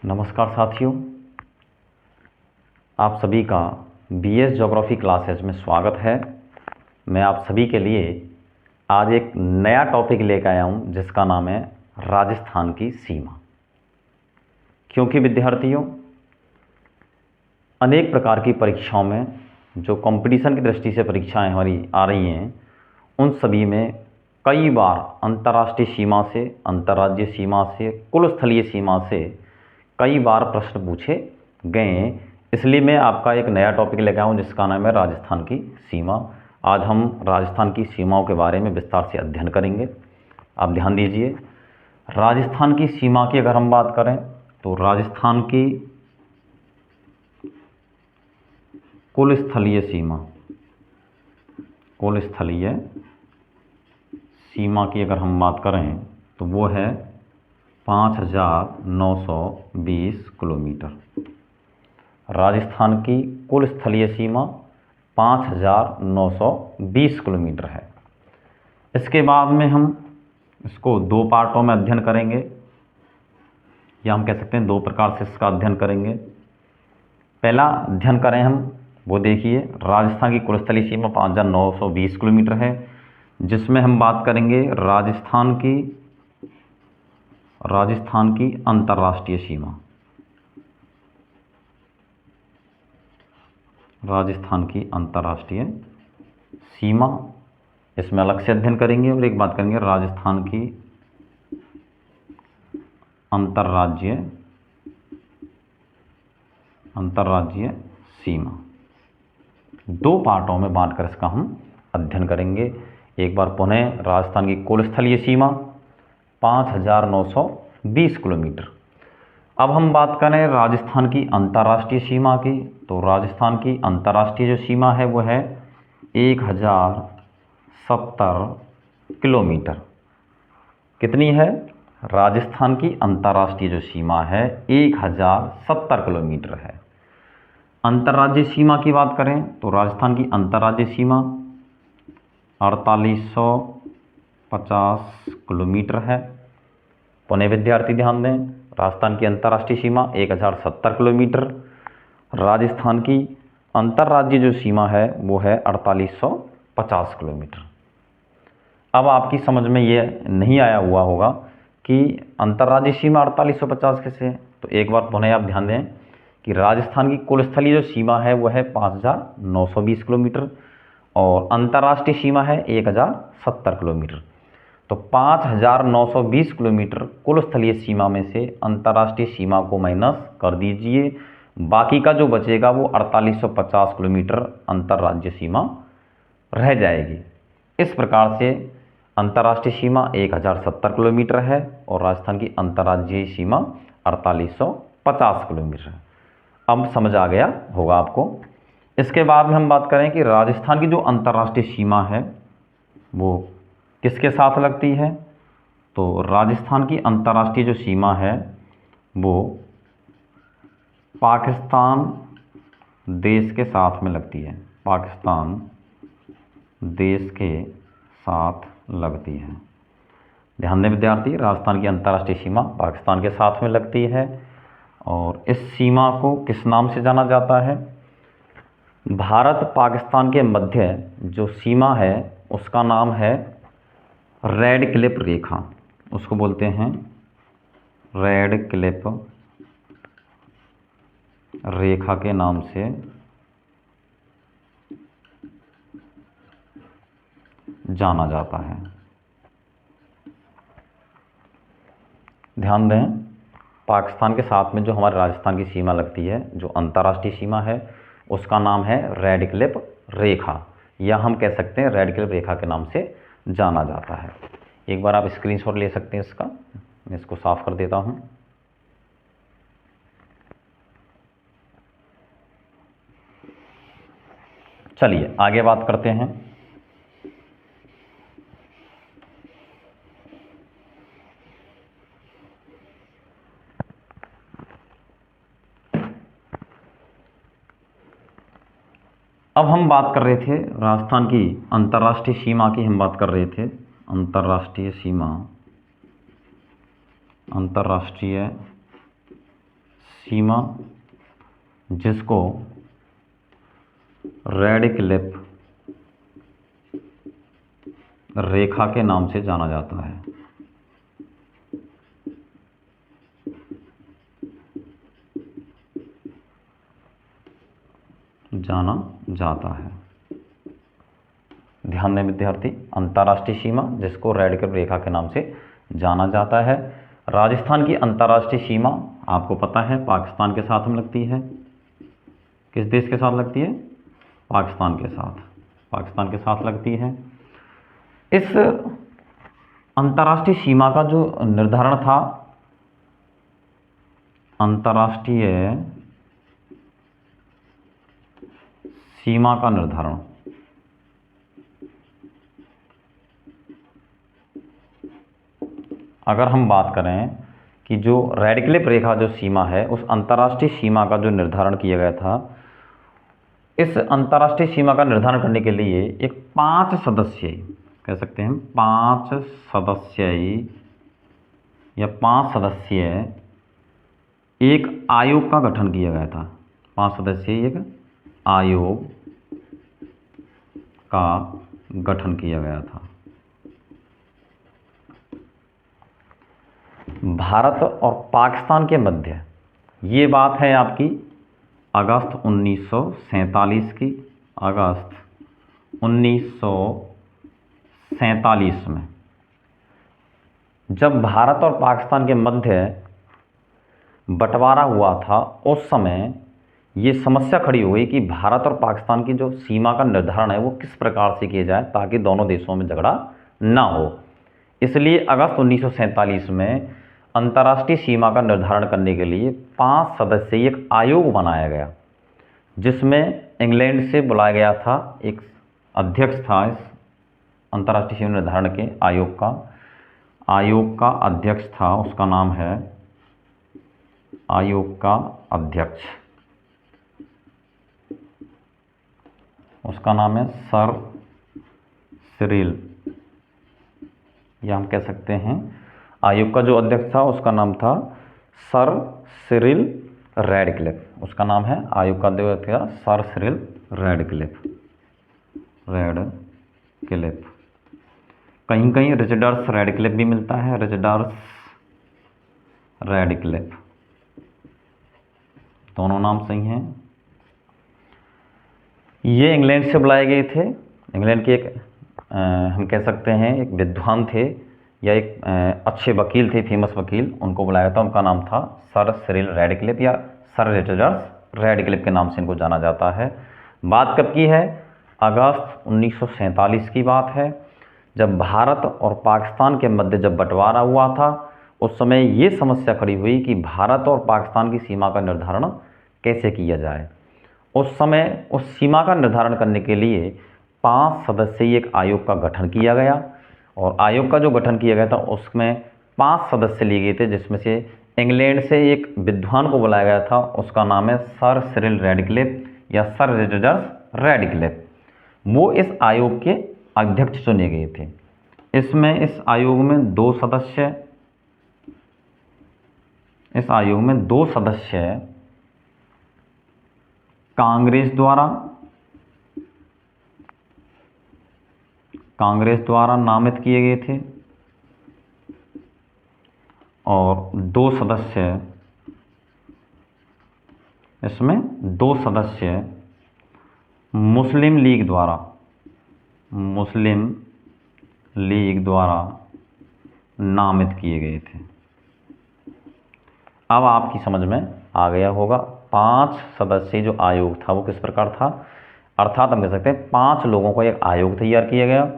नमस्कार साथियों, आप सभी का बीएस ज्योग्राफी क्लासेज में स्वागत है। मैं आप सभी के लिए आज एक नया टॉपिक लेकर आया हूं जिसका नाम है राजस्थान की सीमा। क्योंकि विद्यार्थियों, अनेक प्रकार की परीक्षाओं में जो कंपटीशन की दृष्टि से परीक्षाएं हमारी आ रही हैं, उन सभी में कई बार अंतर्राष्ट्रीय सीमा से, अंतर्राज्यीय सीमा से, कुल स्थलीय सीमा से कई बार प्रश्न पूछे गए हैं। इसलिए मैं आपका एक नया टॉपिक लेकर आया हूँ जिसका नाम है राजस्थान की सीमा। आज हम राजस्थान की सीमाओं के बारे में विस्तार से अध्ययन करेंगे। आप ध्यान दीजिए, राजस्थान की सीमा की अगर हम बात करें तो राजस्थान की कुल स्थलीय सीमा की अगर हम बात करें तो वो है 5,920 किलोमीटर। राजस्थान की कुल स्थलीय सीमा 5,920 किलोमीटर है। इसके बाद में हम इसको दो पार्टों में अध्ययन करेंगे, या हम कह सकते हैं दो प्रकार से इसका अध्ययन करेंगे। पहला अध्ययन करें हम, वो देखिए, राजस्थान की कुल स्थलीय सीमा 5,920 किलोमीटर है, जिसमें हम बात करेंगे राजस्थान की अंतर्राष्ट्रीय सीमा। राजस्थान की अंतर्राष्ट्रीय सीमा, इसमें अलग से अध्ययन करेंगे। और एक बात करेंगे राजस्थान की अंतर्राज्यीय सीमा। दो पार्टों में बांटकर इसका हम अध्ययन करेंगे। एक बार पुनः राजस्थान की कुल स्थलीय सीमा 5,920 किलोमीटर। अब हम बात करें राजस्थान की अंतर्राष्ट्रीय सीमा की, तो राजस्थान की अंतर्राष्ट्रीय जो सीमा है वो है 1,070 किलोमीटर। कितनी है? राजस्थान की अंतर्राष्ट्रीय जो सीमा है 1,070 किलोमीटर है। अंतर्राज्यीय सीमा की बात करें तो राजस्थान की अंतर्राज्यीय सीमा 4,850 किलोमीटर है। पुनः विद्यार्थी ध्यान दें, राजस्थान की अंतर्राष्ट्रीय सीमा 1,070 किलोमीटर, राजस्थान की अंतर्राज्यीय जो सीमा है वो है 4,850 किलोमीटर। अब आपकी समझ में ये नहीं आया हुआ होगा कि अंतर्राज्यीय सीमा 4,850 कैसे है। तो एक बार पुनः आप ध्यान दें कि राजस्थान की कुल स्थलीय जो सीमा है वो है 5,920 किलोमीटर और अंतर्राष्ट्रीय सीमा है 1,070 किलोमीटर। तो 5,920 किलोमीटर कुल स्थलीय सीमा में से अंतर्राष्ट्रीय सीमा को माइनस कर दीजिए, बाकी का जो बचेगा वो 4,850 किलोमीटर अंतर्राज्यीय सीमा रह जाएगी। इस प्रकार से अंतर्राष्ट्रीय सीमा 1,070 किलोमीटर है और राजस्थान की अंतर्राज्यीय सीमा 4,850 किलोमीटर है। अब समझ आ गया होगा आपको। इसके बाद में हम बात करें कि राजस्थान की जो अंतर्राष्ट्रीय सीमा है वो किसके साथ लगती है, तो राजस्थान की अंतर्राष्ट्रीय जो सीमा है वो पाकिस्तान देश के साथ में लगती है। पाकिस्तान देश के साथ लगती है। ध्यान दें विद्यार्थी, राजस्थान की अंतर्राष्ट्रीय सीमा पाकिस्तान के साथ में लगती है और इस सीमा को किस नाम से जाना जाता है? भारत पाकिस्तान के मध्य जो सीमा है उसका नाम है रेड क्लिफ रेखा। उसको बोलते हैं रेड क्लिफ रेखा के नाम से जाना जाता है। ध्यान दें, पाकिस्तान के साथ में जो हमारे राजस्थान की सीमा लगती है, जो अंतर्राष्ट्रीय सीमा है, उसका नाम है रेड क्लिफ रेखा, या हम कह सकते हैं रेड क्लिफ रेखा के नाम से जाना जाता है। एक बार आप स्क्रीनशॉट ले सकते हैं इसका। मैं इसको साफ कर देता हूं। चलिए आगे बात करते हैं। अब हम बात कर रहे थे राजस्थान की अंतर्राष्ट्रीय सीमा की, हम बात कर रहे थे अंतर्राष्ट्रीय सीमा जिसको रेड क्लिफ रेखा के नाम से जाना जाता है। ध्यान दें विद्यार्थी, अंतर्राष्ट्रीय सीमा जिसको रेड क्लिफ रेखा के नाम से जाना जाता है। राजस्थान की अंतर्राष्ट्रीय सीमा आपको पता है पाकिस्तान के साथ में लगती है। किस देश के साथ लगती है? पाकिस्तान के साथ लगती है। इस अंतर्राष्ट्रीय सीमा का जो निर्धारण था, अंतर्राष्ट्रीय सीमा का निर्धारण अगर हम बात करें कि जो रेड क्लिफ रेखा जो सीमा है, उस अंतर्राष्ट्रीय सीमा का जो निर्धारण किया गया था, इस अंतर्राष्ट्रीय सीमा का निर्धारण करने के लिए एक 5 सदस्यीय, कह सकते हैं 5 सदस्यीय या 5 सदस्यीय एक आयोग का गठन किया गया था। 5 सदस्यीय एक आयोग का गठन किया गया था। भारत और पाकिस्तान के मध्य, ये बात है आपकी अगस्त 1947 की। अगस्त 1947 में जब भारत और पाकिस्तान के मध्य बंटवारा हुआ था, उस समय ये समस्या खड़ी हो गई कि भारत और पाकिस्तान की जो सीमा का निर्धारण है वो किस प्रकार से किया जाए ताकि दोनों देशों में झगड़ा ना हो। इसलिए अगस्त 1947 में अंतर्राष्ट्रीय सीमा का निर्धारण करने के लिए 5 सदस्यीय एक आयोग बनाया गया, जिसमें इंग्लैंड से बुलाया गया था एक अध्यक्ष था। इस अंतर्राष्ट्रीय सीमा निर्धारण के आयोग का अध्यक्ष था, उसका नाम है आयोग का अध्यक्ष, उसका नाम है सर सिरिल, या हम कह सकते हैं आयोग का जो अध्यक्ष था उसका नाम था सर सिरिल रेडक्लिफ। उसका नाम है आयोग का अध्यक्ष था सर सिरिल रेडक्लिफ। कहीं कहीं रिचर्ड्स रेडक्लिफ भी मिलता है, रिचर्ड्स रेडक्लिफ, दोनों नाम सही हैं। ये इंग्लैंड से बुलाए गए थे। इंग्लैंड के एक हम कह सकते हैं एक विद्वान थे या एक अच्छे वकील थे, फेमस वकील, उनको बुलाया था। उनका नाम था सर सिरिल रेडक्लिफ या सर रिचर्ड्स रेडक्लिफ के नाम से इनको जाना जाता है। बात कब की है? अगस्त 1947 की बात है, जब भारत और पाकिस्तान के मध्य जब बंटवारा हुआ था। उस समय ये समस्या खड़ी हुई कि भारत और पाकिस्तान की सीमा का निर्धारण कैसे किया जाए। उस समय उस सीमा का निर्धारण करने के लिए 5 सदस्यीय एक आयोग का गठन किया गया, और आयोग का जो गठन किया गया था उसमें 5 सदस्य लिए गए थे, जिसमें से इंग्लैंड से एक विद्वान को बुलाया गया था, उसका नाम है सर सिरिल रेडक्लिफ या सर रिचर्ड्स रेडक्लिफ। वो इस आयोग के अध्यक्ष चुने गए थे। इसमें इस आयोग में 2 सदस्य कांग्रेस द्वारा नामित किए गए थे, और 2 सदस्य मुस्लिम लीग द्वारा नामित किए गए थे। अब आपकी समझ में आ गया होगा 5 सदस्यीय जो आयोग था वो किस प्रकार था। अर्थात हम कह सकते हैं 5 लोगों का एक आयोग तैयार किया गया,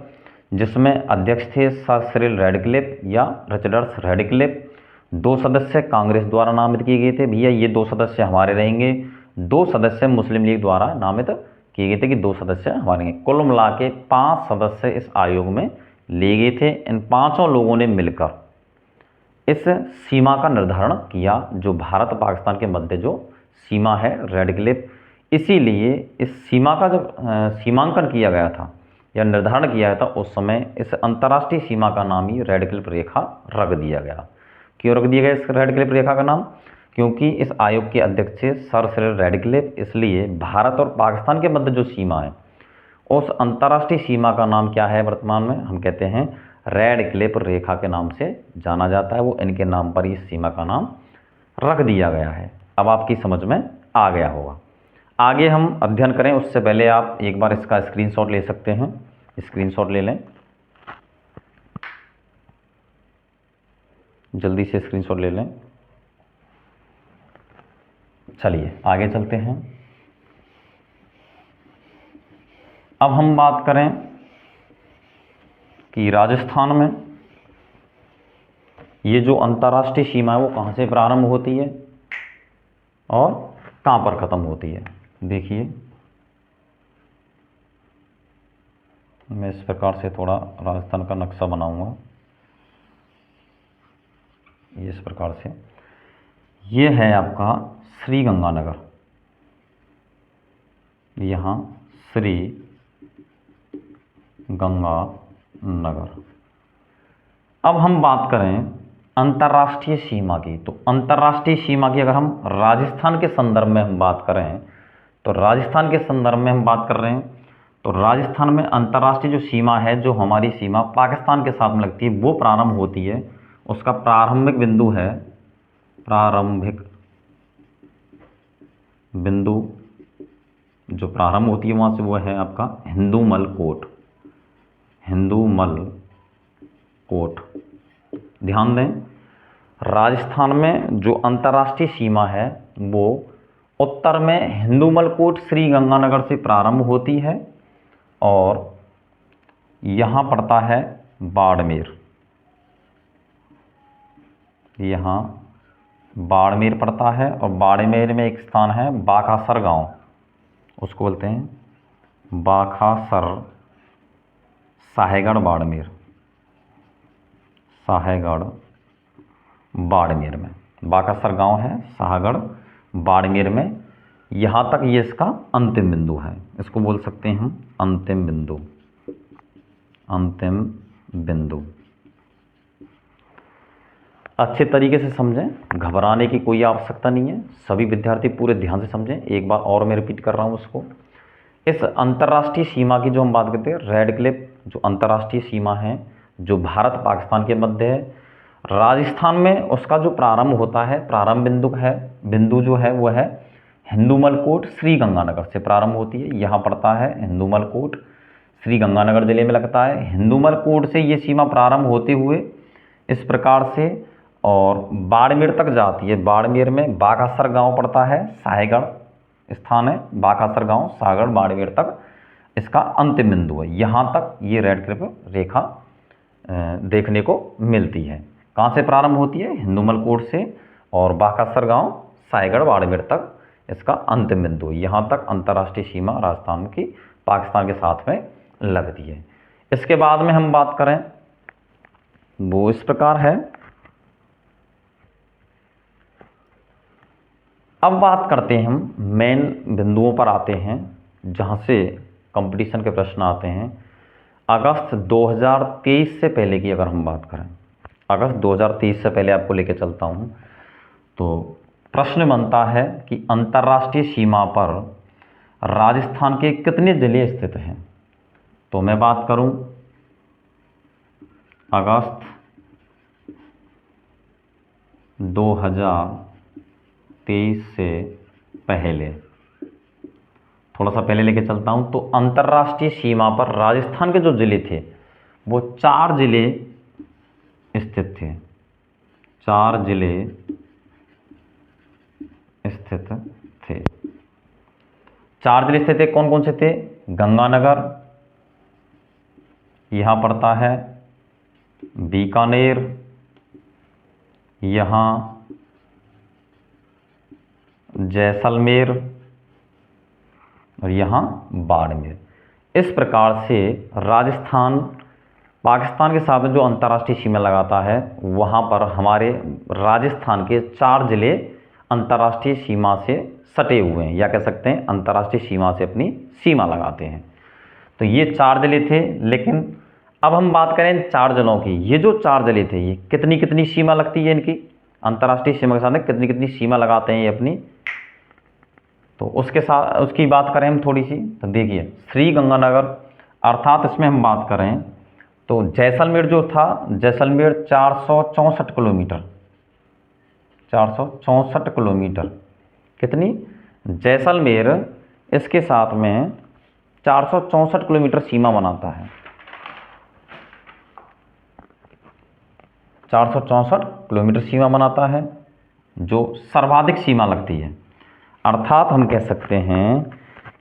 जिसमें अध्यक्ष थे सर सिरिल रेडक्लिफ या रिचर्ड्स रेडक्लिफ। 2 सदस्य कांग्रेस द्वारा नामित किए गए थे, भैया ये 2 सदस्य हमारे रहेंगे। 2 सदस्य मुस्लिम लीग द्वारा नामित किए गए थे कि 2 सदस्य हमारे रहेंगे। कुल मिला के 5 सदस्य इस आयोग में लिए गए थे। इन 5 लोगों ने मिलकर इस सीमा का निर्धारण किया, जो भारत पाकिस्तान के मध्य जो सीमा है रेडक्लिफ। इसीलिए इस सीमा का जब सीमांकन किया गया था या निर्धारण किया था, उस समय इस अंतर्राष्ट्रीय सीमा का नाम ही रेडक्लिफ रेखा रख दिया गया। क्यों रख दिया गया इस रेडक्लिफ रेखा का नाम? क्योंकि इस आयोग के अध्यक्ष थे सर सिरिल रैडक्लिफ, इसलिए भारत और पाकिस्तान के मध्य जो सीमा है उस अंतर्राष्ट्रीय सीमा का नाम क्या है वर्तमान में, हम कहते हैं रैडक्लिफ रेखा के नाम से जाना जाता है। वो इनके नाम पर इस सीमा का नाम रख दिया गया है। अब आपकी समझ में आ गया होगा। आगे हम अध्ययन करें उससे पहले आप एक बार इसका स्क्रीनशॉट ले सकते हैं। स्क्रीनशॉट ले लें, जल्दी से स्क्रीनशॉट ले लें। चलिए आगे चलते हैं। अब हम बात करें कि राजस्थान में ये जो अंतर्राष्ट्रीय सीमा है वो कहाँ से प्रारंभ होती है और कहाँ पर ख़त्म होती है। देखिए मैं इस प्रकार से थोड़ा राजस्थान का नक्शा बनाऊंगा, ये इस प्रकार से। ये है आपका श्री गंगानगर, यहाँ श्री गंगानगर। अब हम बात करें अंतर्राष्ट्रीय सीमा की, तो अंतर्राष्ट्रीय सीमा की अगर हम राजस्थान के संदर्भ में हम बात करें तो राजस्थान के संदर्भ में हम बात कर रहे हैं तो राजस्थान में अंतर्राष्ट्रीय जो सीमा है, जो हमारी सीमा पाकिस्तान के साथ में लगती है, वो प्रारंभ होती है। उसका प्रारंभिक बिंदु है, प्रारंभिक बिंदु जो प्रारंभ होती है वहाँ से, वो है आपका हिंदूमल कोट। हिंदूमल कोट। ध्यान दें, राजस्थान में जो अंतर्राष्ट्रीय सीमा है वो उत्तर में हिंदूमल कोट श्री गंगानगर से प्रारंभ होती है और यहाँ पड़ता है बाड़मेर। यहाँ बाड़मेर पड़ता है और बाड़मेर में एक स्थान है बाखासर गांव, उसको बोलते हैं बाखासर, साहेगढ़ बाड़मेर, साहेगढ़ बाड़मेर में बाखासर गांव है, साहेगढ़ बाड़मेर में। यहाँ तक ये इसका अंतिम बिंदु है, इसको बोल सकते हैं हम अंतिम बिंदु। अंतिम बिंदु अच्छे तरीके से समझें, घबराने की कोई आवश्यकता नहीं है। सभी विद्यार्थी पूरे ध्यान से समझें। एक बार और मैं रिपीट कर रहा हूँ उसको। इस अंतर्राष्ट्रीय सीमा की जो हम बात करते हैं, रैडक्लिफ जो अंतर्राष्ट्रीय सीमा है जो भारत पाकिस्तान के मध्य है, राजस्थान में उसका जो प्रारंभ होता है, प्रारंभ बिंदु जो है वो है हिंदूमल कोट श्री गंगानगर से प्रारंभ होती है। यहाँ पड़ता है हिंदूमल कोट, श्री गंगानगर जिले में लगता है। हिंदूमल कोट से ये सीमा प्रारंभ होते हुए इस प्रकार से और बाड़मेर तक जाती है। बाड़मेर में बाखासर गांव पड़ता है, साहेगढ़ स्थान है, बाखासर गांव, साहेगढ़, बाड़मेर तक इसका अंतिम बिंदु है। यहाँ तक ये रैडक्लिफ रेखा देखने को मिलती है। कहाँ से प्रारंभ होती है? हिंदूमल कोट से, और बाखासर गांव, साहेगढ़, बाड़मेर तक इसका अंतिम बिंदु है। यहाँ तक अंतर्राष्ट्रीय सीमा राजस्थान की पाकिस्तान के साथ में लगती है। इसके बाद में हम बात करें वो इस प्रकार है। अब बात करते हैं हम मेन बिंदुओं पर आते हैं जहाँ से कंपटीशन के प्रश्न आते हैं। अगस्त 2023 से पहले की अगर हम बात करें, अगस्त 2023 से पहले आपको लेके चलता हूँ, तो प्रश्न बनता है कि अंतर्राष्ट्रीय सीमा पर राजस्थान के कितने जिले स्थित हैं। तो मैं बात करूं अगस्त 2023 से पहले, थोड़ा सा पहले लेके चलता हूं, तो अंतर्राष्ट्रीय सीमा पर राजस्थान के जो जिले थे वो 4 जिले स्थित थे। 4 जिले स्थित थे। 4 जिले स्थित थे, कौन कौन से थे? गंगानगर यहाँ पड़ता है, बीकानेर यहाँ, जैसलमेर और यहाँ बाड़मेर। इस प्रकार से राजस्थान पाकिस्तान के साथ में जो अंतर्राष्ट्रीय सीमा लगाता है, वहाँ पर हमारे राजस्थान के 4 जिले अंतर्राष्ट्रीय सीमा से सटे हुए हैं, या कह सकते हैं अंतर्राष्ट्रीय सीमा से अपनी सीमा लगाते हैं। तो ये 4 जिले थे। लेकिन अब हम बात करें 4 जिलों की। ये जो 4 जिले थे, ये कितनी कितनी सीमा लगती है इनकी? अंतर्राष्ट्रीय सीमा के साथ में कितनी कितनी सीमा लगाते हैं ये अपनी, तो उसके साथ उसकी बात करें हम थोड़ी सी। तो देखिए श्रीगंगानगर, अर्थात इसमें हम बात करें तो जैसलमेर जो था, जैसलमेर 464 किलोमीटर, 464 किलोमीटर, कितनी, जैसलमेर इसके साथ में 464 किलोमीटर सीमा बनाता है, 464 किलोमीटर सीमा बनाता है, जो सर्वाधिक सीमा लगती है। अर्थात हम कह सकते हैं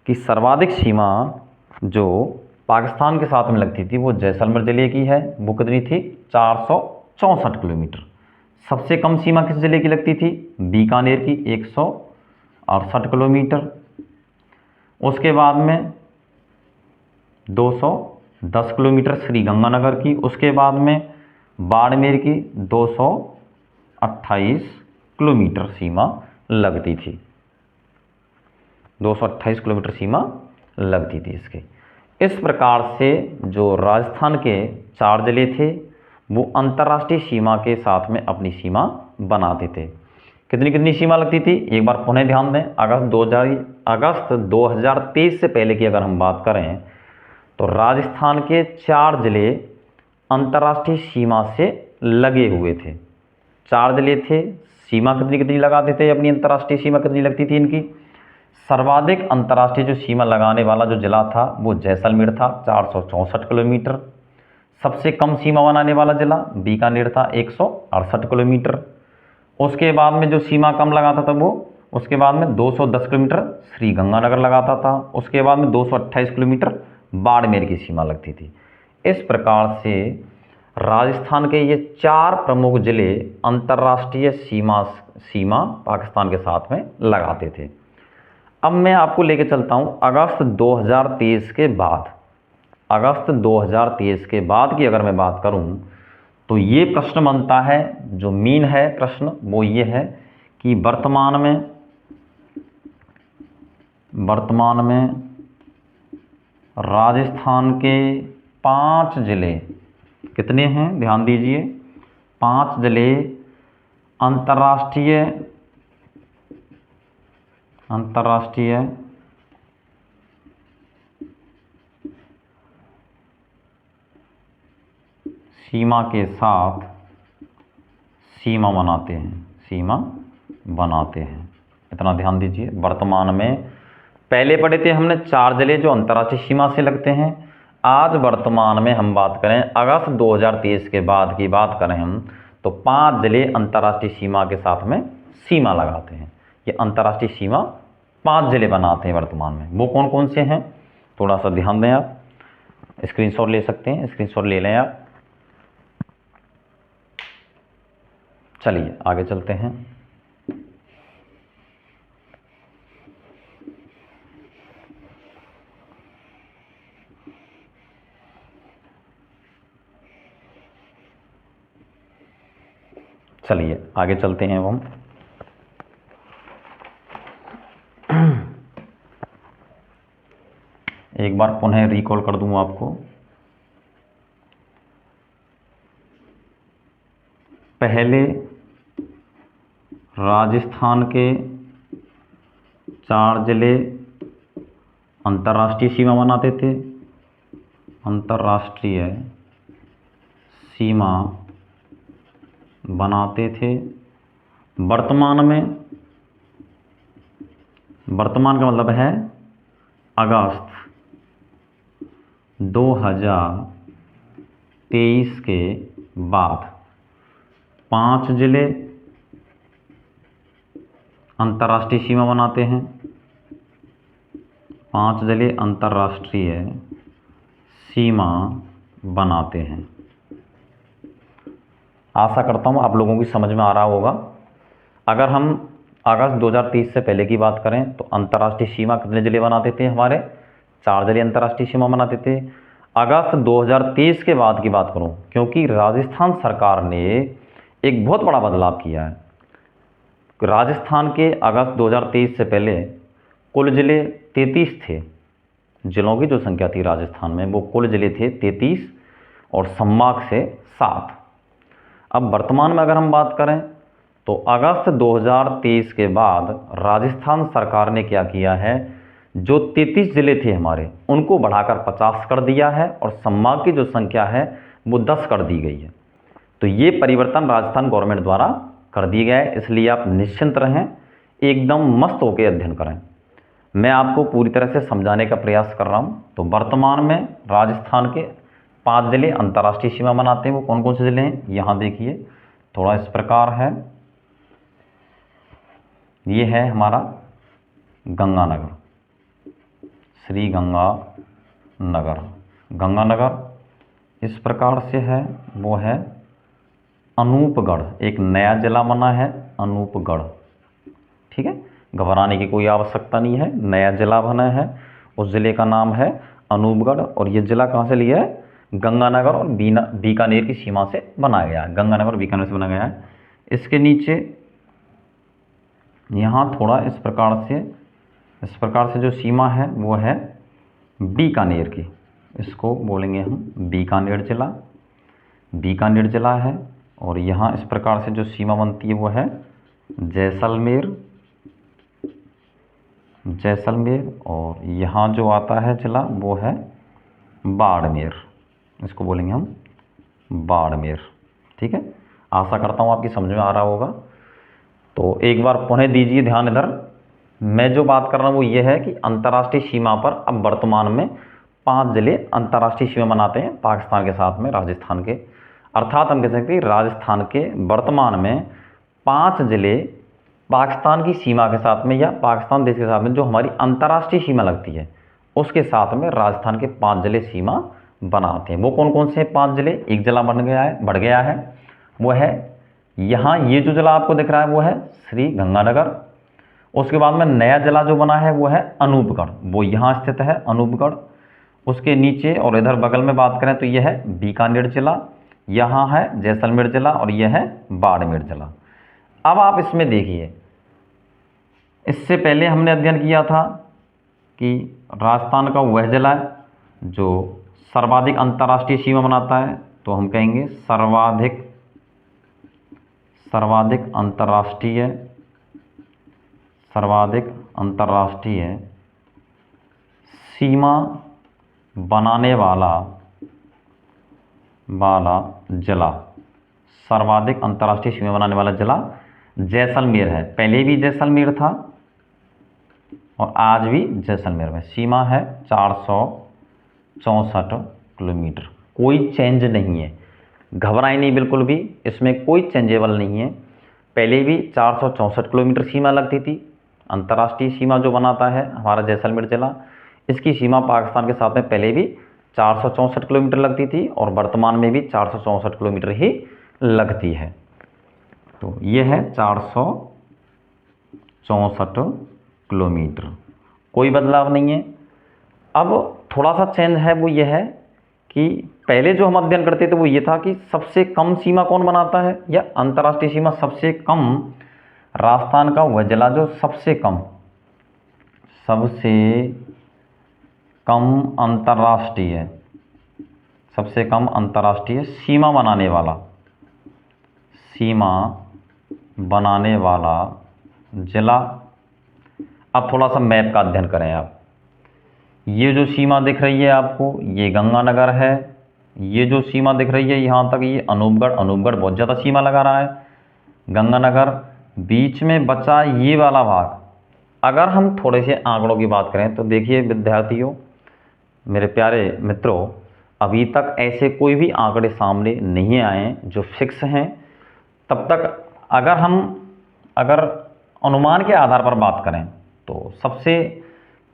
कि सर्वाधिक सीमा जो पाकिस्तान के साथ में लगती थी वो जैसलमेर जिले की है, वो कितनी थी, 464 किलोमीटर। सबसे कम सीमा किस जिले की लगती थी, बीकानेर की, 168 किलोमीटर। उसके बाद में 210 किलोमीटर श्रीगंगानगर की, उसके बाद में बाड़मेर की 228 किलोमीटर सीमा लगती थी, 228 किलोमीटर सीमा लगती थी इसके। इस प्रकार से जो राजस्थान के 4 जिले थे वो अंतर्राष्ट्रीय सीमा के साथ में अपनी सीमा बनाते थे। कितनी कितनी सीमा लगती थी, एक बार पुनः ध्यान दें। अगस्त 2023 से पहले की अगर हम बात करें तो राजस्थान के 4 जिले अंतर्राष्ट्रीय सीमा से लगे हुए थे। 4 जिले थे, सीमा कितनी कितनी लगाते थे अपनी, अंतर्राष्ट्रीय सीमा कितनी लगती थी इनकी। सर्वाधिक अंतर्राष्ट्रीय जो सीमा लगाने वाला जो जिला था वो जैसलमेर था, 464 किलोमीटर। सबसे कम सीमा बनाने वाला जिला बीकानेर था, 168 किलोमीटर। उसके बाद में जो सीमा कम लगाता था वो, उसके बाद में 210 किलोमीटर श्रीगंगानगर लगाता था, उसके बाद में 228 किलोमीटर बाड़मेर की सीमा लगती थी। इस प्रकार से राजस्थान के ये 4 प्रमुख जिले अंतर्राष्ट्रीय सीमा पाकिस्तान के साथ में लगाते थे। अब मैं आपको लेके चलता हूँ अगस्त 2023 के बाद। अगस्त 2023 के बाद की अगर मैं बात करूँ तो ये प्रश्न बनता है, जो मीन है प्रश्न वो ये है कि वर्तमान में राजस्थान के 5 जिले कितने हैं, ध्यान दीजिए, 5 जिले अंतर्राष्ट्रीय सीमा के साथ सीमा बनाते हैं। इतना ध्यान दीजिए। वर्तमान में पहले पढ़े थे हमने 4 जिले जो अंतर्राष्ट्रीय सीमा से लगते हैं। आज वर्तमान में हम बात करें अगस्त 2023 के बाद की बात करें हम तो 5 जिले अंतर्राष्ट्रीय सीमा के साथ में सीमा लगाते हैं। ये अंतर्राष्ट्रीय सीमा 5 जिले बनाते हैं वर्तमान में। वो कौन कौन से हैं, थोड़ा सा ध्यान दें। आप स्क्रीनशॉट ले सकते हैं, स्क्रीनशॉट ले लें आप। चलिए आगे चलते हैं। चलिए आगे चलते हैं हम। एक बार पुनः रिकॉल कर दूं आपको। पहले राजस्थान के 4 जिले अंतर्राष्ट्रीय सीमा बनाते थे, अंतर्राष्ट्रीय सीमा बनाते थे। वर्तमान का मतलब है अगस्त 2023 के बाद 5 जिले अंतर्राष्ट्रीय सीमा बनाते हैं। 5 जिले अंतर्राष्ट्रीय सीमा बनाते हैं। आशा करता हूँ आप लोगों की समझ में आ रहा होगा। अगर हम अगस्त 2023 से पहले की बात करें तो अंतर्राष्ट्रीय सीमा कितने जिले बनाते थे, हमारे 4 जिले अंतर्राष्ट्रीय सीमा बनाते थे। अगस्त 2023 के बाद की बात करूं, क्योंकि राजस्थान सरकार ने एक बहुत बड़ा बदलाव किया है। राजस्थान के अगस्त 2023 से पहले कुल जिले 33 थे। जिलों की जो संख्या थी राजस्थान में वो कुल जिले थे 33 और संभाग से 7। अब वर्तमान में अगर हम बात करें तो अगस्त 2023 के बाद राजस्थान सरकार ने क्या किया है, जो 33 जिले थे हमारे, उनको बढ़ाकर 50 कर दिया है और संभाग की जो संख्या है वो 10 कर दी गई है। तो ये परिवर्तन राजस्थान गवर्नमेंट द्वारा कर दिया गया है, इसलिए आप निश्चिंत रहें, एकदम मस्त होकर अध्ययन करें। मैं आपको पूरी तरह से समझाने का प्रयास कर रहा हूँ। तो वर्तमान में राजस्थान के 5 जिले अंतर्राष्ट्रीय सीमा बनाते हैं। वो कौन कौन से जिले हैं, यहाँ देखिए, थोड़ा इस प्रकार है। ये है हमारा गंगानगर, श्री गंगानगर, गंगानगर इस प्रकार से है। वो है अनूपगढ़, एक नया जिला बना है अनूपगढ़, ठीक है, घबराने की कोई आवश्यकता नहीं है, नया जिला बना है, उस जिले का नाम है अनूपगढ़। और ये जिला कहाँ से लिया है, गंगानगर और बीकानेर की सीमा से बनाया गया है, गंगानगर और बीकानेर से बनाया गया है। इसके नीचे यहाँ थोड़ा इस प्रकार से जो सीमा है वो है बीकानेर की, इसको बोलेंगे हम बीकानेर जिला है। और यहाँ इस प्रकार से जो सीमा बनती है वो है जैसलमेर, और यहाँ जो आता है जिला वो है बाड़मेर, इसको बोलेंगे हम बाड़मेर, ठीक है। आशा करता हूँ आपकी समझ में आ रहा होगा। तो एक बार पुनः दीजिए ध्यान इधर। मैं जो बात कर रहा हूँ वो ये है कि अंतर्राष्ट्रीय सीमा पर अब वर्तमान में 5 जिले अंतर्राष्ट्रीय सीमा बनाते हैं पाकिस्तान के साथ में, राजस्थान के, अर्थात हम कह सकते हैं राजस्थान के वर्तमान में 5 जिले पाकिस्तान की सीमा के साथ में या पाकिस्तान देश के साथ में जो हमारी अंतर्राष्ट्रीय सीमा लगती है उसके साथ में राजस्थान के 5 जिले सीमा बनाते हैं। वो कौन कौन से 5 जिले, एक जिला बढ़ गया है, वो है यहाँ, ये जो जिला आपको दिख रहा है वो है श्री गंगानगर। उसके बाद में नया जिला जो बना है वो है अनूपगढ़, वो यहाँ स्थित है अनूपगढ़। उसके नीचे और इधर बगल में बात करें तो यह है बीकानेर जिला, यहाँ है जैसलमेर जिला और यह है बाड़मेर जिला। अब आप इसमें देखिए, इससे पहले हमने अध्ययन किया था कि राजस्थान का वह जिला है जो सर्वाधिक अंतर्राष्ट्रीय सीमा बनाता है, तो हम कहेंगे सर्वाधिक अंतर्राष्ट्रीय सीमा बनाने वाला जिला, सर्वाधिक अंतर्राष्ट्रीय सीमा बनाने वाला जिला जैसलमेर है। पहले भी जैसलमेर था और आज भी जैसलमेर में सीमा है 464 किलोमीटर, कोई चेंज नहीं है, घबराएं नहीं बिल्कुल भी, इसमें कोई चेंजेबल नहीं है। पहले भी 464 किलोमीटर सीमा लगती थी। अंतर्राष्ट्रीय सीमा जो बनाता है हमारा जैसलमेर जिला, इसकी सीमा पाकिस्तान के साथ में पहले भी 464 किलोमीटर लगती थी और वर्तमान में भी 464 किलोमीटर ही लगती है। तो ये है 464 किलोमीटर, कोई बदलाव नहीं है। अब थोड़ा सा चेंज है, वो ये है कि पहले जो हम अध्ययन करते थे वो ये था कि सबसे कम सीमा कौन बनाता है, या अंतर्राष्ट्रीय सीमा सबसे कम राजस्थान का वह जिला जो सबसे कम अंतर्राष्ट्रीय सीमा बनाने वाला जिला। अब थोड़ा सा मैप का अध्ययन करें आप। ये जो सीमा दिख रही है आपको, ये गंगानगर है, ये जो सीमा दिख रही है यहाँ तक ये अनूपगढ़ बहुत ज़्यादा सीमा लगा रहा है, गंगानगर। बीच में बचा ये वाला भाग। अगर हम थोड़े से आंकड़ों की बात करें तो देखिए विद्यार्थियों, मेरे प्यारे मित्रों, अभी तक ऐसे कोई भी आंकड़े सामने नहीं आए जो फिक्स हैं। तब तक अगर अनुमान के आधार पर बात करें तो सबसे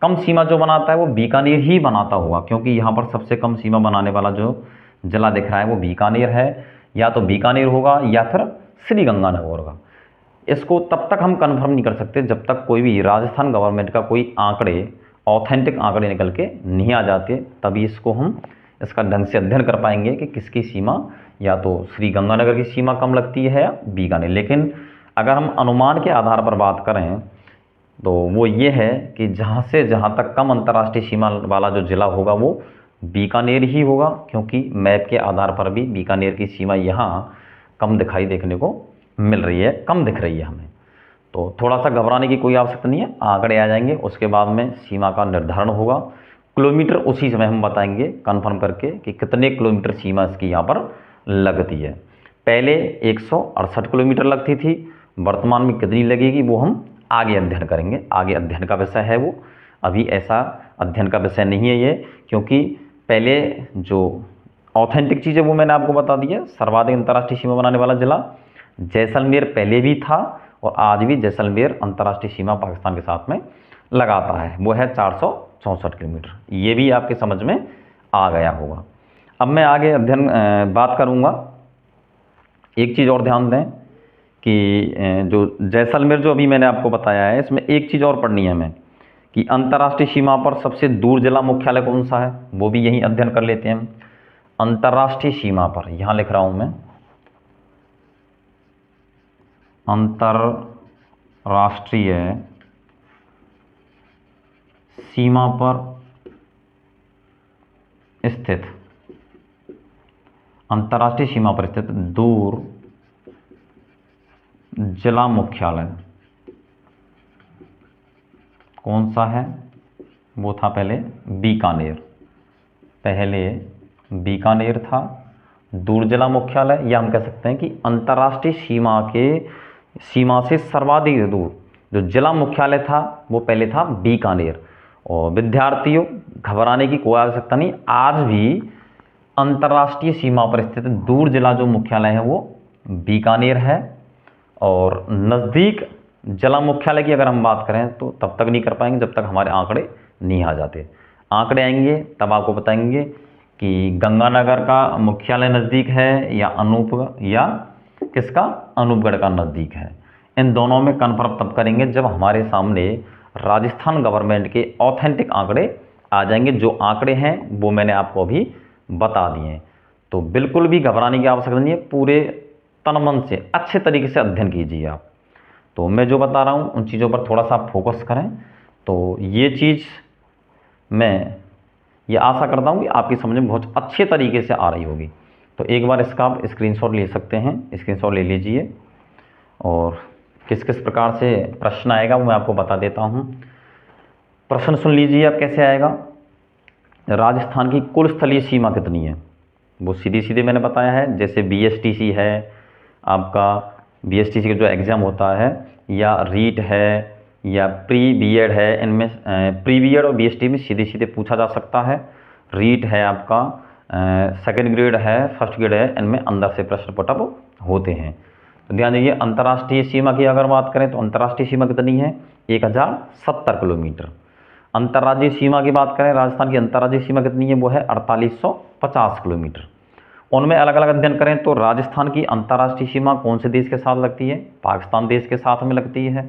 कम सीमा जो बनाता है वो बीकानेर ही बनाता होगा, क्योंकि यहाँ पर सबसे कम सीमा बनाने वाला जो जिला दिख रहा है वो बीकानेर है। या तो बीकानेर होगा या फिर श्री गंगानगर होगा। इसको तब तक हम कंफर्म नहीं कर सकते जब तक कोई भी राजस्थान गवर्नमेंट का कोई ऑथेंटिक आंकड़े निकल के नहीं आ जाते, तभी इसका ढंग से अध्ययन कर पाएंगे कि किसकी सीमा, या तो श्री गंगानगर की सीमा कम लगती है या बीकानेर। लेकिन अगर हम अनुमान के आधार पर बात करें तो वो ये है कि जहाँ तक कम अंतर्राष्ट्रीय सीमा वाला जो जिला होगा वो बीकानेर ही होगा, क्योंकि मैप के आधार पर भी बीकानेर की सीमा यहाँ कम दिखाई देखने को मिल रही है, कम दिख रही है हमें। तो थोड़ा सा घबराने की कोई आवश्यकता नहीं है, आंकड़े आ जाएंगे, उसके बाद में सीमा का निर्धारण होगा। किलोमीटर उसी समय हम बताएंगे कन्फर्म करके कि कितने किलोमीटर सीमा इसकी यहाँ पर लगती है। पहले 168 किलोमीटर लगती थी, वर्तमान में कितनी लगेगी वो हम आगे अध्ययन करेंगे, आगे अध्ययन का विषय है वो, अभी ऐसा अध्ययन का विषय नहीं है ये, क्योंकि पहले जो ऑथेंटिक चीज़ है वो मैंने आपको बता दी है। सर्वाधिक अंतर्राष्ट्रीय सीमा बनाने वाला जिला जैसलमेर पहले भी था और आज भी जैसलमेर अंतर्राष्ट्रीय सीमा पाकिस्तान के साथ में लगाता है, वो है 464 किलोमीटर। ये भी आपके समझ में आ गया होगा। अब मैं आगे अध्ययन बात करूँगा। एक चीज़ और ध्यान दें कि जो जैसलमेर जो अभी मैंने आपको बताया है, इसमें एक चीज़ और पढ़नी है हमें कि अंतर्राष्ट्रीय सीमा पर सबसे दूर जिला मुख्यालय कौन सा है, वो भी यहीं अध्ययन कर लेते हैं हम। अंतर्राष्ट्रीय सीमा पर यहाँ लिख रहा हूँ मैं, अंतर्राष्ट्रीय सीमा पर स्थित, अंतर्राष्ट्रीय सीमा पर स्थित दूर जिला मुख्यालय कौन सा है, वो था पहले बीकानेर, पहले बीकानेर था दूर जिला मुख्यालय, या हम कह सकते हैं कि अंतर्राष्ट्रीय सीमा से सर्वाधिक दूर जो जिला मुख्यालय था वो पहले था बीकानेर। और विद्यार्थियों घबराने की कोई आवश्यकता नहीं, आज भी अंतर्राष्ट्रीय सीमा पर स्थित दूर जिला जो मुख्यालय है वो बीकानेर है। और नज़दीक जिला मुख्यालय की अगर हम बात करें तो तब तक नहीं कर पाएंगे जब तक हमारे आंकड़े नहीं आ जाते। आंकड़े आएंगे तब आपको बताएंगे कि गंगानगर का मुख्यालय नज़दीक है या अनूपगढ़ का नज़दीक है। इन दोनों में कन्फर्म तब करेंगे जब हमारे सामने राजस्थान गवर्नमेंट के ऑथेंटिक आंकड़े आ जाएंगे। जो आंकड़े हैं वो मैंने आपको अभी बता दिए। तो बिल्कुल भी घबराने की आवश्यकता नहीं है, पूरे तन मन से अच्छे तरीके से अध्ययन कीजिए आप। तो मैं जो बता रहा हूँ उन चीज़ों पर थोड़ा सा फोकस करें, तो ये चीज़ मैं ये आशा करता हूँ कि आपकी समझ में बहुत अच्छे तरीके से आ रही होगी। तो एक बार इसका आप स्क्रीनशॉट ले सकते हैं, स्क्रीनशॉट ले लीजिए। और किस किस प्रकार से प्रश्न आएगा वो मैं आपको बता देता हूँ। प्रश्न सुन लीजिए आप कैसे आएगा। राजस्थान की कुल स्थलीय सीमा कितनी है, वो सीधी सीधे मैंने बताया है। जैसे BSTC है आपका, BSTC का जो एग्ज़ाम होता है, या रीट है या प्री बीएड है, इनमें प्री बीएड और BST में सीधे सीधे पूछा जा सकता है। रीट है आपका, सेकंड ग्रेड है, फर्स्ट ग्रेड है, इनमें अंदर से प्रश्न पुटअप होते हैं। तो ध्यान दीजिए, अंतर्राष्ट्रीय सीमा की अगर बात करें तो अंतर्राष्ट्रीय सीमा कितनी है, 1070 किलोमीटर। अंतर्राज्यीय सीमा की बात करें, राजस्थान की अंतर्राज्यीय सीमा कितनी है, वो है 4850 किलोमीटर। उनमें अलग अलग अध्ययन करें तो राजस्थान की अंतर्राष्ट्रीय सीमा कौन से देश के साथ लगती है, पाकिस्तान देश के साथ में लगती है।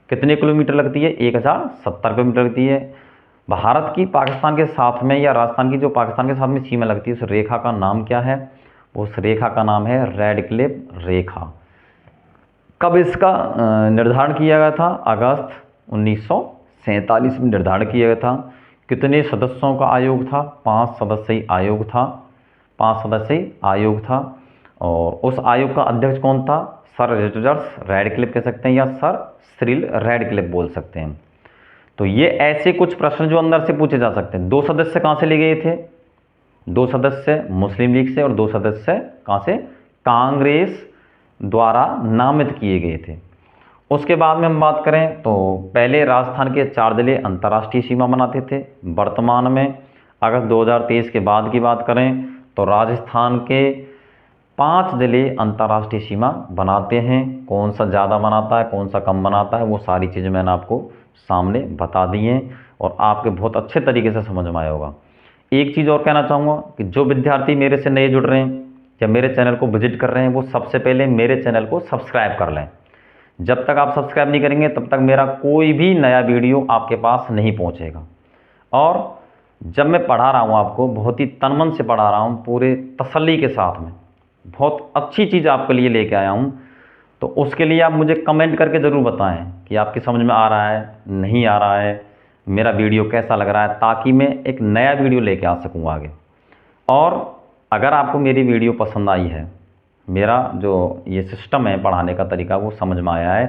कितने किलोमीटर लगती है, 1070 किलोमीटर लगती है। भारत की पाकिस्तान के साथ में या राजस्थान की जो पाकिस्तान के साथ में सीमा लगती है उस रेखा का नाम क्या है, उस रेखा का नाम है रेडक्लिफ रेखा। कब इसका निर्धारण किया गया था, अगस्त 1947 में निर्धारण किया गया था। कितने सदस्यों का आयोग था, 5 सदस्यीय आयोग था, 5 सदस्यीय आयोग था। और उस आयोग का अध्यक्ष कौन था, सर रिचर्ड रेडक्लिफ कह सकते हैं या सर सिरिल रेडक्लिफ बोल सकते हैं। तो ये ऐसे कुछ प्रश्न जो अंदर से पूछे जा सकते हैं। 2 सदस्य कहाँ से ले गए थे, 2 सदस्य मुस्लिम लीग से और 2 सदस्य कहाँ से, कांग्रेस द्वारा नामित किए गए थे। उसके बाद में हम बात करें तो पहले राजस्थान के 4 जिले अंतर्राष्ट्रीय सीमा बनाते थे। वर्तमान में अगस्त 2023 के बाद की बात करें तो राजस्थान के 5 जिले अंतर्राष्ट्रीय सीमा बनाते हैं। कौन सा ज़्यादा बनाता है, कौन सा कम बनाता है, वो सारी चीज़ें मैंने आपको सामने बता दी हैं और आपके बहुत अच्छे तरीके से समझ में आया होगा। एक चीज़ और कहना चाहूँगा कि जो विद्यार्थी मेरे से नए जुड़ रहे हैं या मेरे चैनल को विजिट कर रहे हैं वो सबसे पहले मेरे चैनल को सब्सक्राइब कर लें। जब तक आप सब्सक्राइब नहीं करेंगे तब तक मेरा कोई भी नया वीडियो आपके पास नहीं पहुँचेगा। और जब मैं पढ़ा रहा हूँ आपको बहुत ही तन मन से पढ़ा रहा हूँ, पूरे तसल्ली के साथ में बहुत अच्छी चीज़ आपके लिए लेके आया हूँ। तो उसके लिए आप मुझे कमेंट करके ज़रूर बताएं कि आपकी समझ में आ रहा है, नहीं आ रहा है, मेरा वीडियो कैसा लग रहा है, ताकि मैं एक नया वीडियो लेके आ सकूँ आगे। और अगर आपको मेरी वीडियो पसंद आई है, मेरा जो ये सिस्टम है पढ़ाने का तरीका वो समझ में आया है,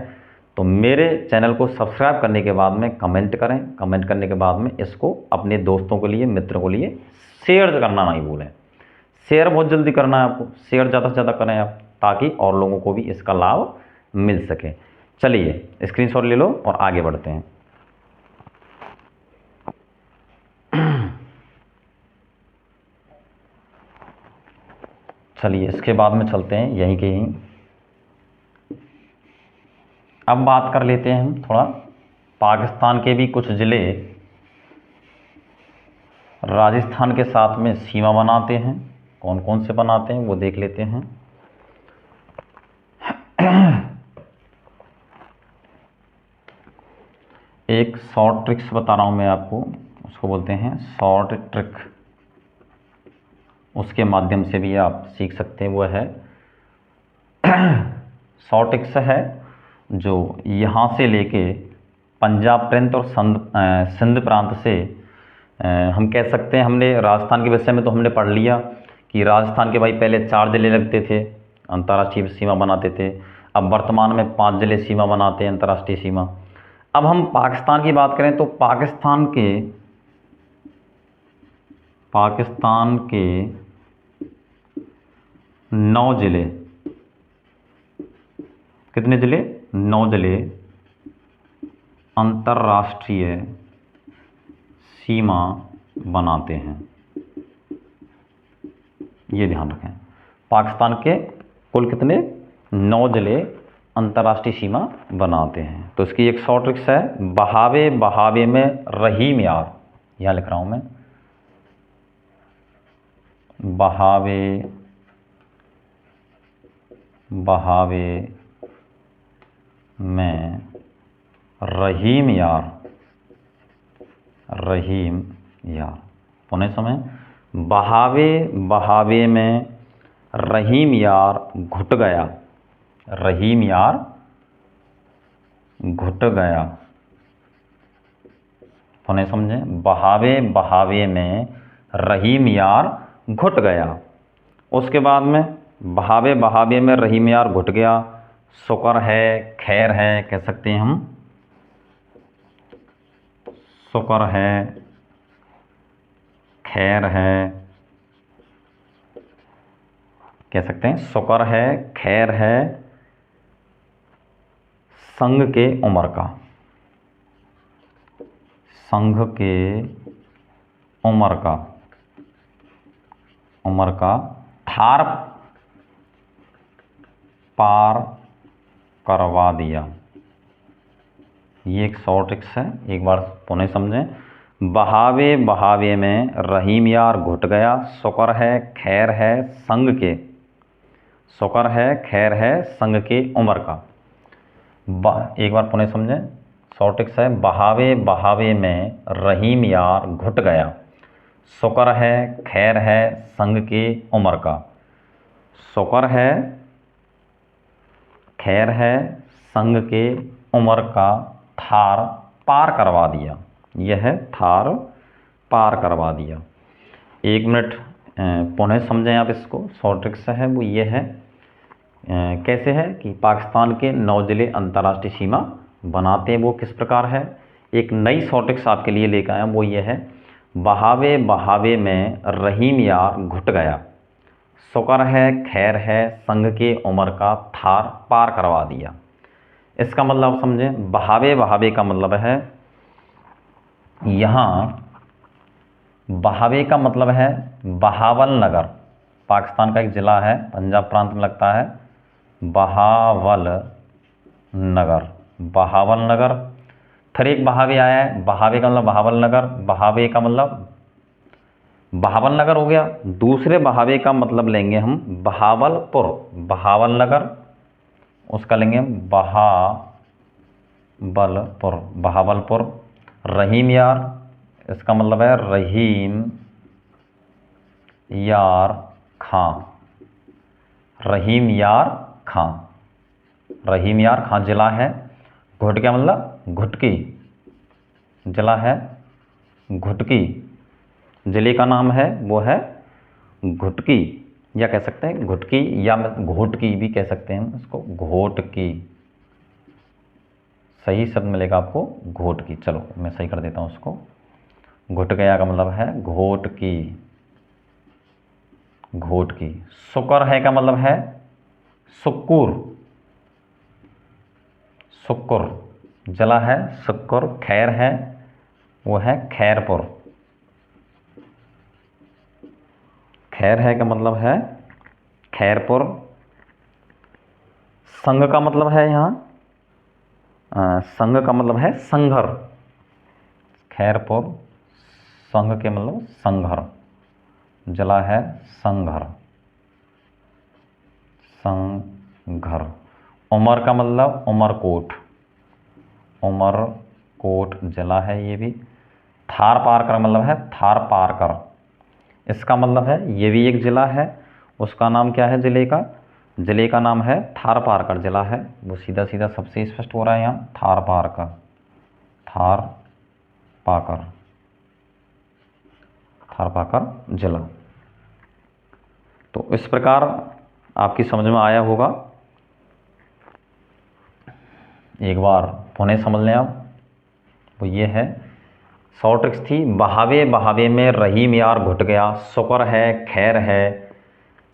तो मेरे चैनल को सब्सक्राइब करने के बाद में कमेंट करें, कमेंट करने के बाद में इसको अपने दोस्तों के लिए, मित्रों के लिए शेयर करना नहीं भूलें। शेयर बहुत जल्दी करना है आपको, शेयर ज़्यादा से ज़्यादा करें आप, ताकि और लोगों को भी इसका लाभ मिल सके। चलिए स्क्रीनशॉट ले लो और आगे बढ़ते हैं। चलिए इसके बाद में चलते हैं यहीं के यहीं। अब बात कर लेते हैं हम थोड़ा पाकिस्तान के भी कुछ ज़िले राजस्थान के साथ में सीमा बनाते हैं। कौन कौन से बनाते हैं वो देख लेते हैं। एक शॉर्ट ट्रिक्स बता रहा हूँ मैं आपको, उसको बोलते हैं शॉर्ट ट्रिक, उसके माध्यम से भी आप सीख सकते हैं। वो है शॉर्ट ट्रिक्स है जो यहाँ से लेके पंजाब प्रांत और सिंध प्रांत से हम कह सकते हैं, हमने राजस्थान के विषय में तो हमने पढ़ लिया कि राजस्थान के भाई पहले 4 ज़िले लगते थे, अंतर्राष्ट्रीय सीमा बनाते थे। अब वर्तमान में 5 ज़िले सीमा बनाते हैं, अंतर्राष्ट्रीय सीमा। अब हम पाकिस्तान की बात करें तो पाकिस्तान के 9 ज़िले, कितने ज़िले? 9 ज़िले अंतर्राष्ट्रीय सीमा बनाते हैं। ये ध्यान रखें, पाकिस्तान के कुल कितने? 9 ज़िले अंतर्राष्ट्रीय सीमा बनाते हैं। तो इसकी एक शॉर्ट ट्रिक्स है, बहावे बहावे में रहीम यार, यहाँ लिख रहा हूँ मैं, बहावे बहावे में रहीम यार, रहीम यार। पुनः समय, बहावे बहावे में रहीम यार घुट गया, रहीम यार घुट गया। पुनः समझें, बहावे बहावे में रहीम यार घुट गया। उसके बाद में बहावे बहावे में रहीम यार घुट गया, शुक्र है खैर है कह सकते हैं हम, शुक्र है खैर है कह सकते हैं, शुक्र है खैर है संघ के उमर का, संघ के उमर का ठार पार करवा दिया। ये एक शॉर्ट ट्रिक्स है, एक बार पुनः समझें। बहावे बहावे में रहीम यार घुट गया, शुक्र है खैर है संघ के, शुक्र है खैर है संघ के उमर का। एक बार पुनः समझें, शॉर्ट ट्रिक्स है, बहावे बहावे में रहीम यार घुट गया, शुक्र है खैर है संघ के उमर का, शुक्र है खैर है संघ के उमर का थार पार करवा दिया। यह है थार पार करवा दिया। 1 मिनट पुनः समझें आप इसको। शॉर्ट ट्रिक्स है वो ये है, कैसे है कि पाकिस्तान के 9 ज़िले अंतर्राष्ट्रीय सीमा बनाते हैं। वो किस प्रकार है, एक नई शॉर्ट ट्रिक्स आपके लिए लेकर आया, वो ये है, बहावे बहावे में रहीम यार घुट गया, शुक्र है खैर है संघ के उमर का थार पार करवा दिया। इसका मतलब आप समझें, बहावे बहावे का मतलब है, यहाँ बहावे का मतलब है बहावल नगर, पाकिस्तान का एक ज़िला है, पंजाब प्रांत में लगता है, बहावल नगर, बहावल नगर। फिर एक बहावे आया है, बहावे का मतलब बहावल नगर, बहावे का मतलब बहावल नगर हो गया। दूसरे बहावे का मतलब लेंगे हम बहावलपुर, बहावल नगर, उसका लेंगे बहावलपुर, बहावलपुर। रहीम यार, इसका मतलब है रहीम यार खां, रहीम यार खां, रहीम यार खां जिला है। घुट क्या मतलब घुटकी, जिला है घुटकी, जिले का नाम है वो है घुटकी। या कह सकते हैं घुटकी, या घोटकी भी कह सकते हैं इसको, घोटकी। सही शब्द मिलेगा आपको घोटकी। चलो मैं सही कर देता हूँ उसको। घुट गया का मतलब है घोटकी, घोटकी। शुक्र है का मतलब है शुक्र, शुक्र। जला है शुक्र। खैर है वो है खैरपुर। खैर है का मतलब है खैरपुर। संग का मतलब है यहाँ, संग का मतलब है संघर। खैरपुर संग के मतलब संघर। जला है संघर, संघर। उमर का मतलब उमरकोट, उमरकोट। जला है ये भी। थार पार कर मतलब है थार पार कर। इसका मतलब है ये भी एक जिला है। उसका नाम क्या है जिले का? जिले का नाम है थार पारकर जिला है। वो सीधा सीधा सबसे स्पष्ट हो रहा है यहाँ, थार पारकर, थार पाकर, थार पाकर जिला। तो इस प्रकार आपकी समझ में आया होगा। एक बार पुनः समझ लें आप। तो ये है शॉर्ट ट्रिक्स थी। बहावे बहावे में रहीम यार घुट गया, शुक्र है खैर है,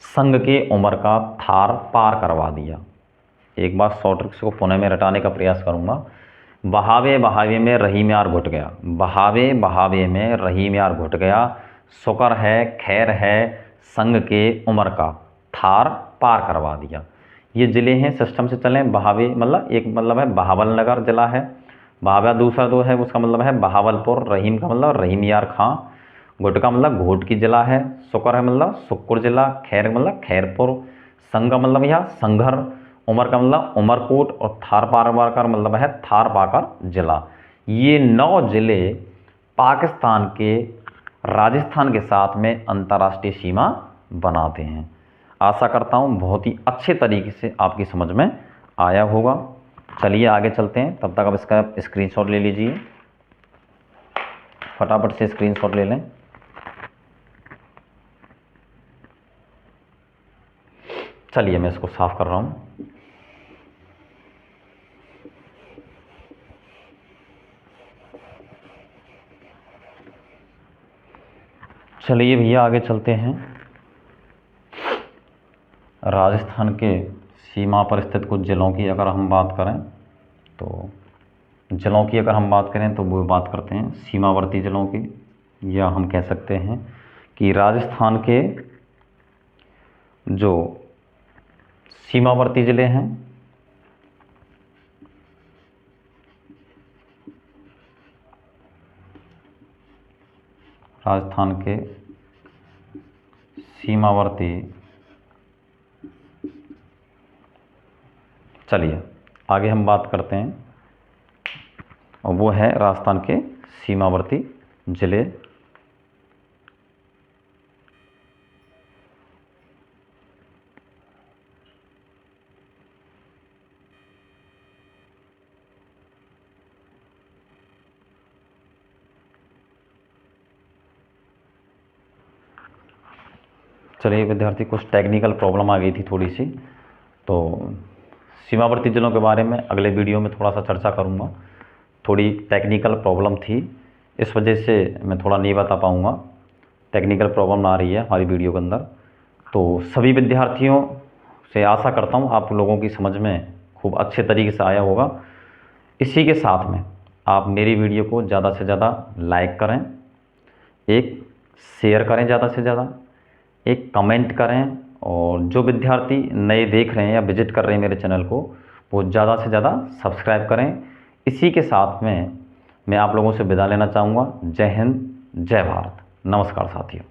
संग के उम्र का थार पार करवा दिया। एक बार शॉर्ट ट्रिक्स को पुनः में रटाने का प्रयास करूंगा। बहावे बहावे में रहीम यार घुट गया, बहावे बहावे में रहीम यार घुट गया, शुक्र है खैर है, संग के उम्र का थार पार करवा दिया। ये ज़िले हैं, सिस्टम से चलें। बहावे मतलब एक मतलब है बहावल नगर जिला है, बहावा दूसरा जो है उसका मतलब है बहावलपुर। रहीम का मतलब रहीम यार खां। घुट का मतलब घोट की जिला है। शुक्र है मतलब शुक्र जिला। खैर मतलब खैरपुर। संग का मतलब यहाँ संघर। उमर का मतलब उमरकोट। और थार पार का मतलब है थार पाकर जिला। ये 9 जिले पाकिस्तान के राजस्थान के साथ में अंतर्राष्ट्रीय सीमा बनाते हैं। आशा करता हूँ बहुत ही अच्छे तरीके से आपकी समझ में आया होगा। चलिए आगे चलते हैं। तब तक आप इसका स्क्रीनशॉट ले लीजिए, फटाफट से स्क्रीनशॉट ले लें। चलिए मैं इसको साफ कर रहा हूँ। चलिए भैया आगे चलते हैं। राजस्थान के सीमा पर स्थित कुछ जिलों की अगर हम बात करें तो जिलों की अगर हम बात करें तो वो बात करते हैं सीमावर्ती जिलों की, या हम कह सकते हैं कि राजस्थान के जो सीमावर्ती ज़िले हैं, राजस्थान के सीमावर्ती, चलिए आगे हम बात करते हैं, और वो है राजस्थान के सीमावर्ती ज़िले। चलिए विद्यार्थी, कुछ टेक्निकल प्रॉब्लम आ गई थी थोड़ी सी, तो सीमावर्ती जिलों के बारे में अगले वीडियो में थोड़ा सा चर्चा करूँगा। थोड़ी टेक्निकल प्रॉब्लम थी, इस वजह से मैं थोड़ा नहीं बता पाऊँगा। टेक्निकल प्रॉब्लम आ रही है हमारी वीडियो के अंदर। तो सभी विद्यार्थियों से आशा करता हूँ आप लोगों की समझ में खूब अच्छे तरीके से आया होगा। इसी के साथ में आप मेरी वीडियो को ज़्यादा से ज़्यादा लाइक करें, एक शेयर करें ज़्यादा से ज़्यादा, एक कमेंट करें, और जो विद्यार्थी नए देख रहे हैं या विजिट कर रहे हैं मेरे चैनल को, वो ज़्यादा से ज़्यादा सब्सक्राइब करें। इसी के साथ में मैं आप लोगों से विदा लेना चाहूँगा। जय हिंद, जय भारत, नमस्कार साथियों।